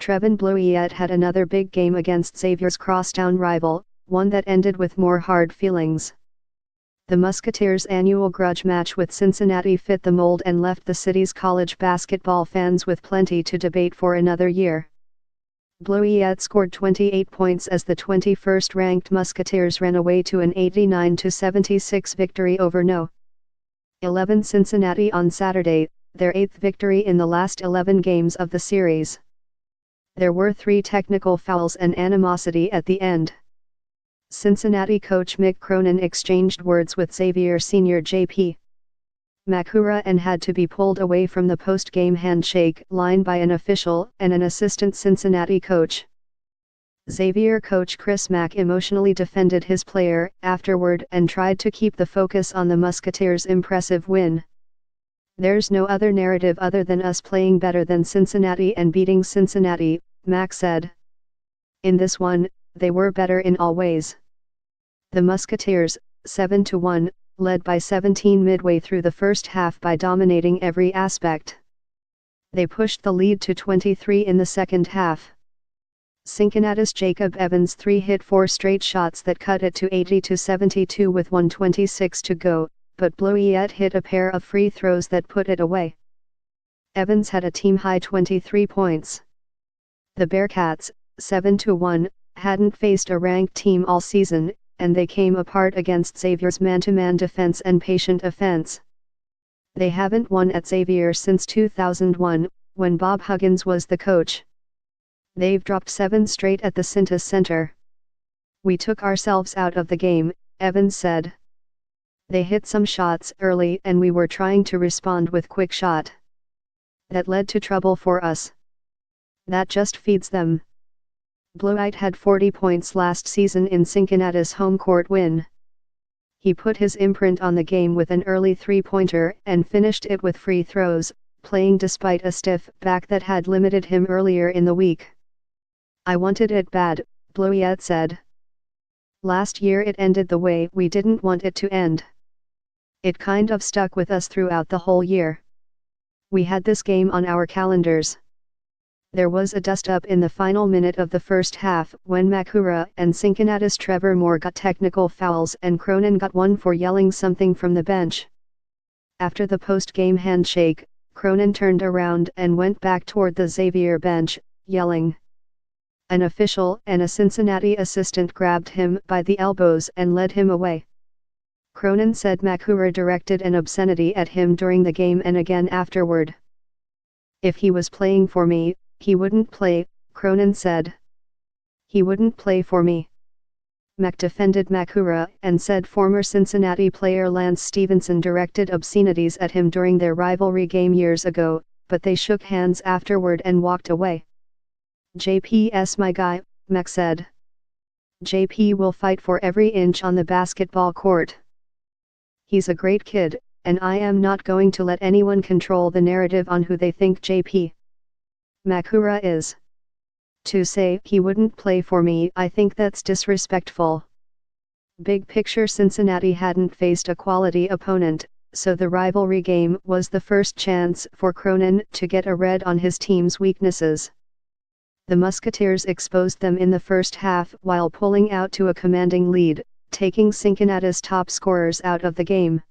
Trevin Bleuiet had another big game against Xavier's crosstown rival, one that ended with more hard feelings. The Musketeers' annual grudge match with Cincinnati fit the mold and left the city's college basketball fans with plenty to debate for another year. Bleuiet scored 28 points as the 21st-ranked Musketeers ran away to an 89-76 victory over No. 11 Cincinnati on Saturday, their 8th victory in the last 11 games of the series. There were 3 technical fouls and animosity at the end. Cincinnati coach Mick Cronin exchanged words with Xavier senior J.P. Makura and had to be pulled away from the post-game handshake line by an official and an assistant Cincinnati coach. Xavier coach Chris Mack emotionally defended his player afterward and tried to keep the focus on the Musketeers' impressive win. "There's no other narrative other than us playing better than Cincinnati and beating Cincinnati," Mack said. "In this one, they were better in all ways." The Musketeers, 7-1, led by 17 midway through the first half by dominating every aspect. They pushed the lead to 23 in the second half. Cincinnati's Jacob Evans 3 hit 4 straight shots that cut it to 80-72 with 1:26 to go, but Bleuiet hit a pair of free throws that put it away. Evans had a team-high 23 points. The Bearcats, 7-1, hadn't faced a ranked team all season, and they came apart against Xavier's man-to-man defense and patient offense. They haven't won at Xavier since 2001, when Bob Huggins was the coach. They've dropped 7 straight at the Cintas Center. "We took ourselves out of the game," Evans said. "They hit some shots early and we were trying to respond with quick shot. That led to trouble for us. That just feeds them." Bleuiet had 40 points last season in Cincinnati's home court win. He put his imprint on the game with an early three-pointer and finished it with free throws, playing despite a stiff back that had limited him earlier in the week. "I wanted it bad," Bleuiet said. "Last year it ended the way we didn't want it to end. It kind of stuck with us throughout the whole year. We had this game on our calendars." There was a dust-up in the final minute of the first half when Makura and Cincinnati's Trevor Moore got technical fouls and Cronin got one for yelling something from the bench. After the post-game handshake, Cronin turned around and went back toward the Xavier bench, yelling. An official and a Cincinnati assistant grabbed him by the elbows and led him away. Cronin said Makura directed an obscenity at him during the game and again afterward. "If he was playing for me, he wouldn't play," Cronin said. "He wouldn't play for me." Mack defended Makura and said former Cincinnati player Lance Stevenson directed obscenities at him during their rivalry game years ago, but they shook hands afterward and walked away. "JP's my guy," Mack said. "JP will fight for every inch on the basketball court. He's a great kid, and I am not going to let anyone control the narrative on who they think JP Makura is. To say he wouldn't play for me, I think that's disrespectful." Big picture, Cincinnati hadn't faced a quality opponent, so the rivalry game was the first chance for Cronin to get a read on his team's weaknesses. The Musketeers exposed them in the first half while pulling out to a commanding lead, taking Cincinnati's top scorers out of the game.